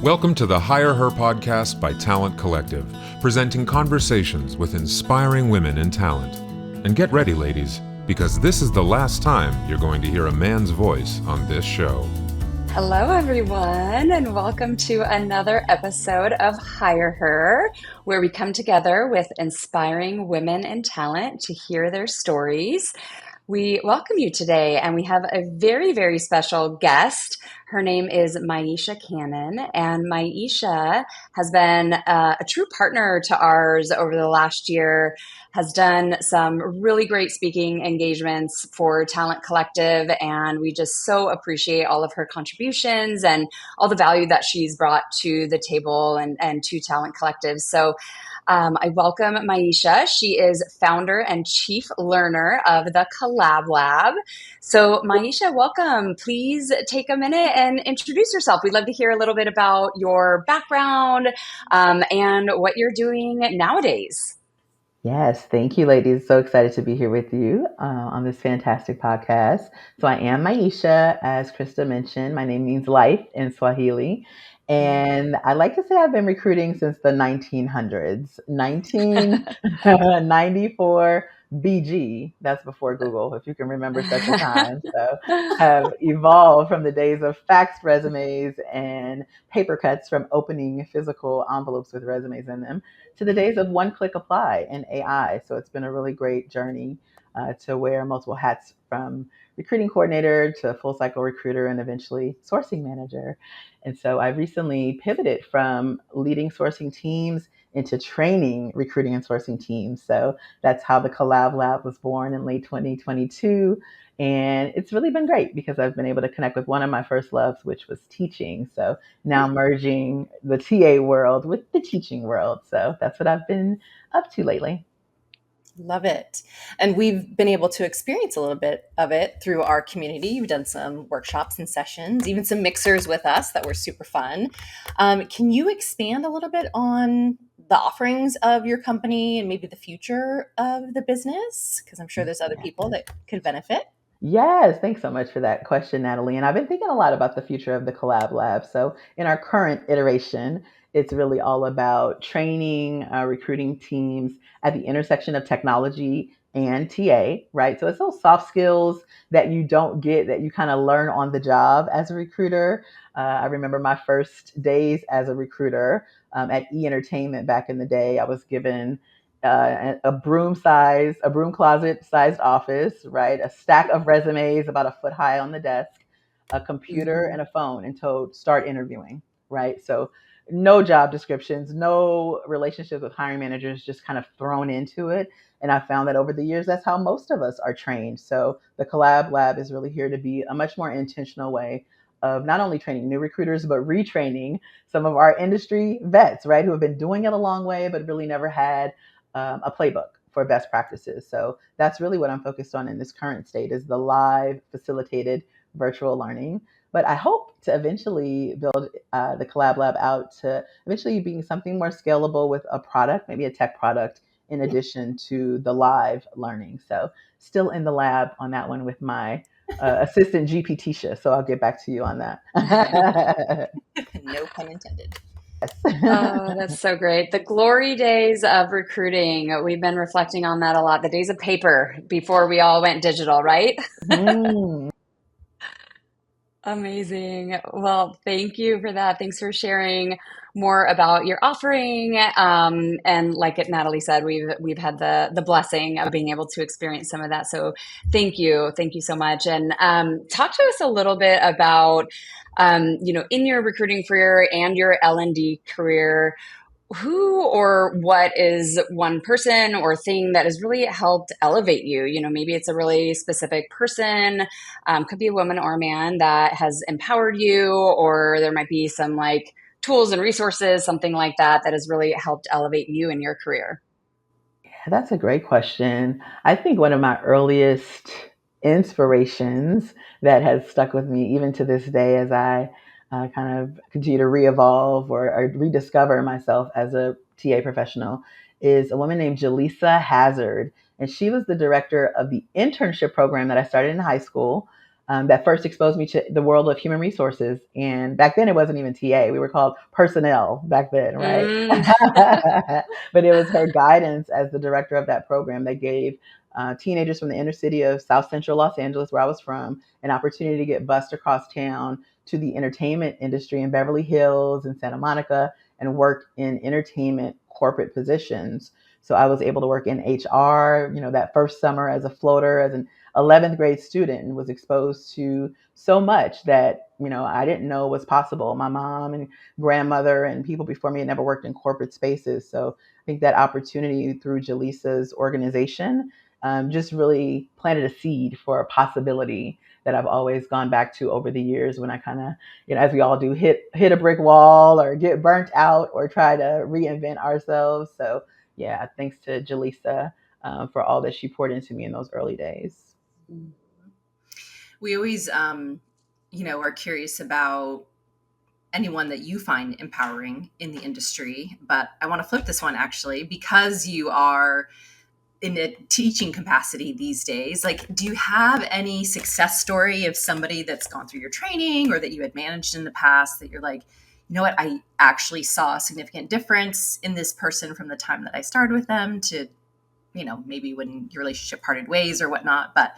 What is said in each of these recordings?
Welcome to the Higherher podcast by Talent Collective, presenting conversations with inspiring women in talent. And get ready, ladies, because this is the last time you're going to hear a man's voice on this show. Hello, everyone, and welcome to another episode of Higherher, where we come together with inspiring women in talent to hear their stories. We welcome you today, and we have a very, very special guest. Her name is Maisha Cannon, and Maisha has been a true partner to ours over the last year, has done some really great speaking engagements for Talent Collective, and we just so appreciate all of her contributions and all the value that she's brought to the table and to Talent Collective. So I welcome Maisha. She is founder and chief learner of the Collab Lab. So Maisha, welcome. Please take a minute and introduce yourself. We'd love to hear a little bit about your background and what you're doing nowadays. Yes, thank you, ladies. So excited to be here with you on this fantastic podcast. So I am Maisha, as Krista mentioned. My name means life in Swahili. And I like to say I've been recruiting since the 1900s, 1994 BG. That's before Google, if you can remember such a time. So have evolved from the days of faxed resumes and paper cuts from opening physical envelopes with resumes in them to the days of one-click apply and AI. So it's been a really great journey to wear multiple hats, from recruiting coordinator to full cycle recruiter and eventually sourcing manager. And so I recently pivoted from leading sourcing teams into training recruiting and sourcing teams. So that's how the Collab Lab was born in late 2022. And it's really been great because I've been able to connect with one of my first loves, which was teaching. So now merging the TA world with the teaching world. So that's what I've been up to lately. Love it. And we've been able to experience a little bit of it through our community. You've done some workshops and sessions, even some mixers with us that were super fun. Can you expand a little bit on the offerings of your company and maybe the future of the business? Because I'm sure there's other people that could benefit. Yes, thanks so much for that question, Natalie. And I've been thinking a lot about the future of the Collab Lab. So in our current iteration, it's really all about training, recruiting teams at the intersection of technology and TA, right? So it's those soft skills that you don't get, that you kind of learn on the job as a recruiter. I remember my first days as a recruiter at E Entertainment back in the day. I was given a broom closet sized office, right? A stack of resumes about a foot high on the desk, a computer and a phone, and told start interviewing, right? So no job descriptions, no relationships with hiring managers, just kind of thrown into it. And I found that over the years, that's how most of us are trained. So the Collab Lab is really here to be a much more intentional way of not only training new recruiters, but retraining some of our industry vets, right, who have been doing it a long way, but really never had a playbook for best practices. So that's really what I'm focused on in this current state, is the live facilitated virtual learning. But I hope to eventually build the Collab Lab out to eventually being something more scalable with a product, maybe a tech product, in addition to the live learning. So still in the lab on that one with my assistant GPT-sha. So I'll get back to you on that. No pun intended. Oh, that's so great. The glory days of recruiting. We've been reflecting on that a lot. The days of paper before we all went digital, right? Amazing. Well, thank you for that. Thanks for sharing more about your offering. And like Natalie said, we've had the blessing of being able to experience some of that. So thank you so much. And talk to us a little bit about in your recruiting career and your L&D career, who or what is one person or thing that has really helped elevate you? Maybe it's a really specific person, could be a woman or a man that has empowered you, or there might be some like tools and resources, something like that, that has really helped elevate you in your career. Yeah, that's a great question. I think one of my earliest inspirations that has stuck with me even to this day, as I kind of continue to re-evolve or rediscover myself as a TA professional, is a woman named Jaleesa Hazard. And she was the director of the internship program that I started in high school that first exposed me to the world of human resources. And back then it wasn't even TA. We were called personnel back then, right? Mm. But it was her guidance as the director of that program that gave teenagers from the inner city of South Central Los Angeles, where I was from, an opportunity to get bused across town to the entertainment industry in Beverly Hills and Santa Monica and work in entertainment corporate positions. So I was able to work in HR, that first summer as a floater, as an 11th grade student, and was exposed to so much that, I didn't know was possible. My mom and grandmother and people before me had never worked in corporate spaces. So I think that opportunity through Jaleesa's organization just really planted a seed for a possibility that I've always gone back to over the years when I kind of, as we all do, hit a brick wall or get burnt out or try to reinvent ourselves. So yeah, thanks to Jaleesa for all that she poured into me in those early days. We always, are curious about anyone that you find empowering in the industry. But I want to flip this one actually, because you are in a teaching capacity these days. Like, do you have any success story of somebody that's gone through your training or that you had managed in the past that you're like, you know what, I actually saw a significant difference in this person from the time that I started with them to, maybe when your relationship parted ways or whatnot, but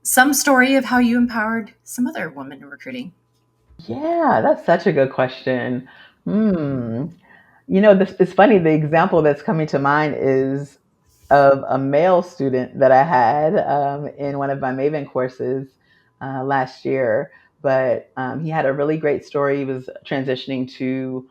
some story of how you empowered some other woman in recruiting? Yeah, that's such a good question. Hmm. It's funny. The example that's coming to mind is of a male student that I had in one of my Maven courses last year. But he had a really great story. He was transitioning to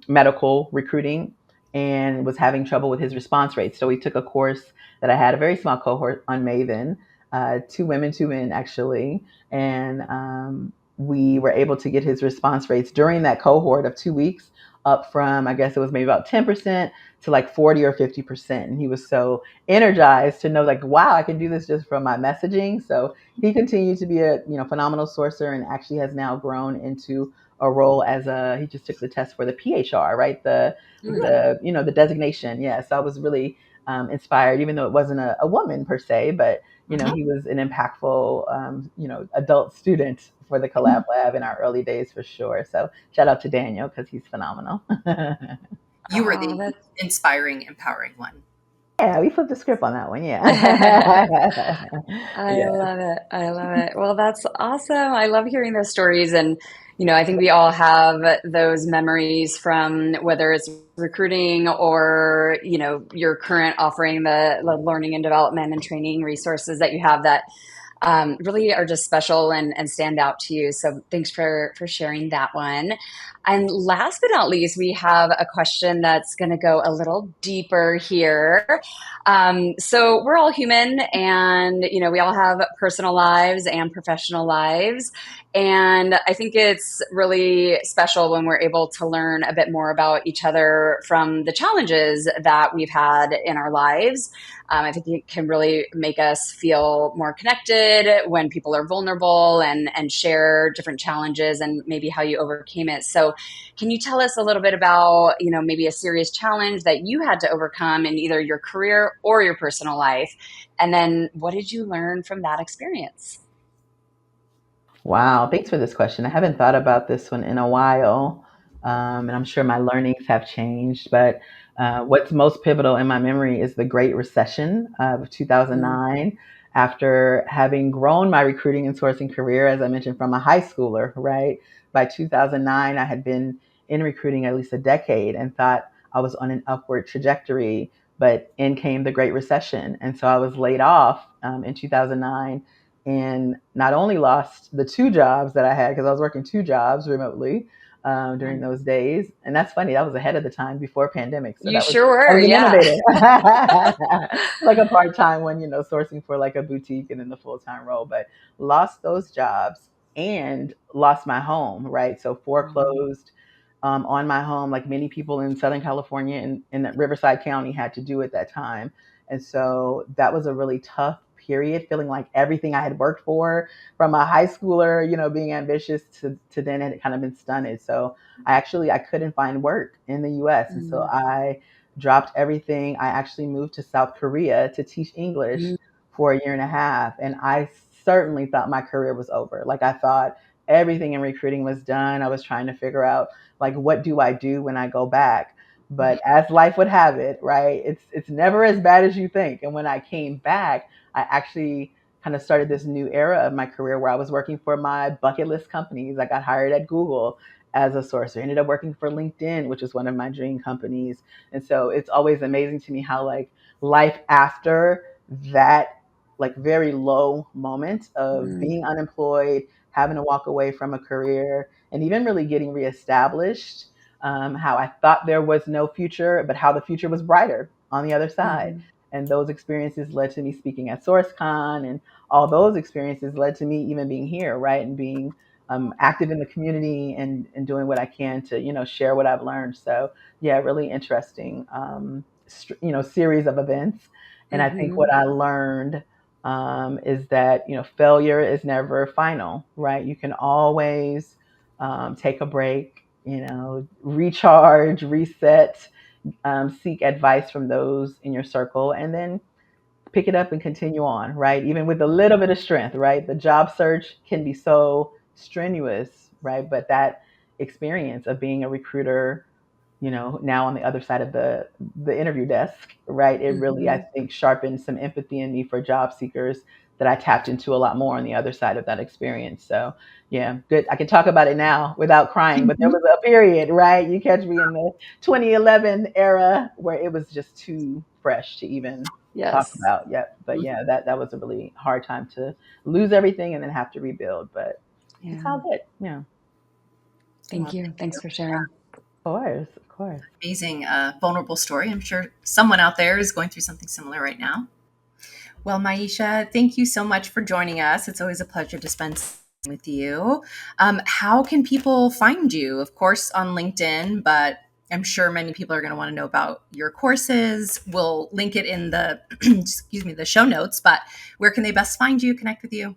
medical recruiting and was having trouble with his response rates. So he took a course that I had, a very small cohort on Maven, two women, two men actually. And we were able to get his response rates during that cohort of 2 weeks up from, I guess it was maybe about 10% to like 40 or 50%. And he was so energized to know, like, wow, I can do this just from my messaging. So he continued to be a phenomenal sourcer, and actually has now grown into a role as he just took the test for the PHR, right? The designation. Yeah. So I was really inspired, even though it wasn't a woman per se, but he was an impactful, adult student for the Collab Lab in our early days for sure. So shout out to Daniel because he's phenomenal. You were Oh, the that's inspiring, empowering one. Yeah, we flipped the script on that one. Yeah. I Yeah. love it. I love it. Well, that's awesome. I love hearing those stories. And, I think we all have those memories from whether it's recruiting or, your current offering, the learning and development and training resources that you have that really are just special and stand out to you. So thanks for sharing that one. And last but not least, we have a question that's going to go a little deeper here. So we're all human, and we all have personal lives and professional lives. And I think it's really special when we're able to learn a bit more about each other from the challenges that we've had in our lives. I think it can really make us feel more connected when people are vulnerable and share different challenges and maybe how you overcame it. So can you tell us a little bit about, maybe a serious challenge that you had to overcome in either your career or your personal life? And then what did you learn from that experience? Wow, thanks for this question. I haven't thought about this one in a while, and I'm sure my learnings have changed. But what's most pivotal in my memory is the Great Recession of Mm, 2009. After having grown my recruiting and sourcing career, as I mentioned, from a high schooler, right? By 2009, I had been in recruiting at least a decade and thought I was on an upward trajectory. But in came the Great Recession. And so I was laid off in 2009, and not only lost the two jobs that I had, because I was working two jobs remotely during those days. And that's funny, that was ahead of the time before pandemic. So you that was, sure I were, was an yeah. innovator. Like a part-time one, sourcing for like a boutique and then the full-time role, but lost those jobs and lost my home, right? So foreclosed on my home, like many people in Southern California and in Riverside County had to do at that time. And so that was a really tough period, feeling like everything I had worked for from a high schooler, being ambitious to then it had kind of been stunted. So I couldn't find work in the US. And so Mm, I dropped everything. I actually moved to South Korea to teach English mm, for a year and a half. And I certainly thought my career was over. Like I thought everything in recruiting was done. I was trying to figure out like what do I do when I go back? But as life would have it, right? It's never as bad as you think. And when I came back, I actually kind of started this new era of my career where I was working for my bucket list companies. I got hired at Google as a sourcer, ended up working for LinkedIn, which is one of my dream companies. And so it's always amazing to me how like life after that like very low moment of Mm, being unemployed, having to walk away from a career, and even really getting reestablished. How I thought there was no future, but how the future was brighter on the other side. mhm, And those experiences led to me speaking at SourceCon, and all those experiences led to me even being here, right, and being active in the community and doing what I can to share what I've learned. So yeah, really interesting series of events. And I think mhm. what I learned is that failure is never final, right? You can always take a break, recharge, reset, seek advice from those in your circle, and then pick it up and continue on, right? Even with a little bit of strength, right? The job search can be so strenuous, right? But that experience of being a recruiter, now on the other side of the interview desk, right? It really, I Mhm. think, sharpened some empathy in me for job seekers that I tapped into a lot more on the other side of that experience. So yeah, good. I can talk about it now without crying, but there was a period, right? You catch me in the 2011 era where it was just too fresh to even talk Yes. about. Yeah, but yeah, that was a really hard time to lose everything and then have to rebuild. But it's Yeah. all good. Yeah, of Thank Well, you. thank Thanks you. for sharing. course, of course. Amazing, vulnerable story. I'm sure someone out there is going through something similar right now. Well, Maisha, thank you so much for joining us. It's always a pleasure to spend time with you. How can people find you? Of course, on LinkedIn, but I'm sure many people are going to want to know about your courses. We'll link it in the excuse me, the show notes. But where can they best find you? Connect with you?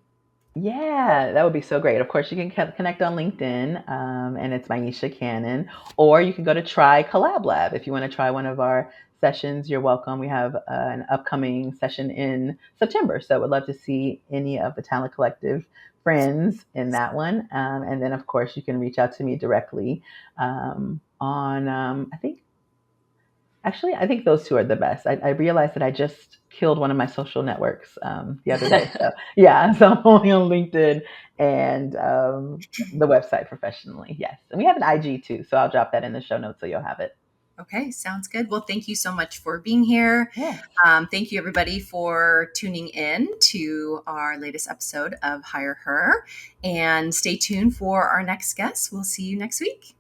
Yeah, that would be so great. Of course, you can connect on LinkedIn, and it's Maisha Cannon, or you can go to try Collab Lab if you want to try one of our sessions. You're welcome. We have an upcoming session in September, so would love to see any of the Talent Collective friends in that one. And then, of course, you can reach out to me directly on I think those two are the best. I realized that I just killed one of my social networks the other day. So yeah, so I'm only on LinkedIn and the website professionally. Yes, and we have an IG too, so I'll drop that in the show notes so you'll have it. Okay, sounds good. Well, thank you so much for being here. Yeah. Thank you, everybody, for tuning in to our latest episode of Hire Her. And stay tuned for our next guest. We'll see you next week.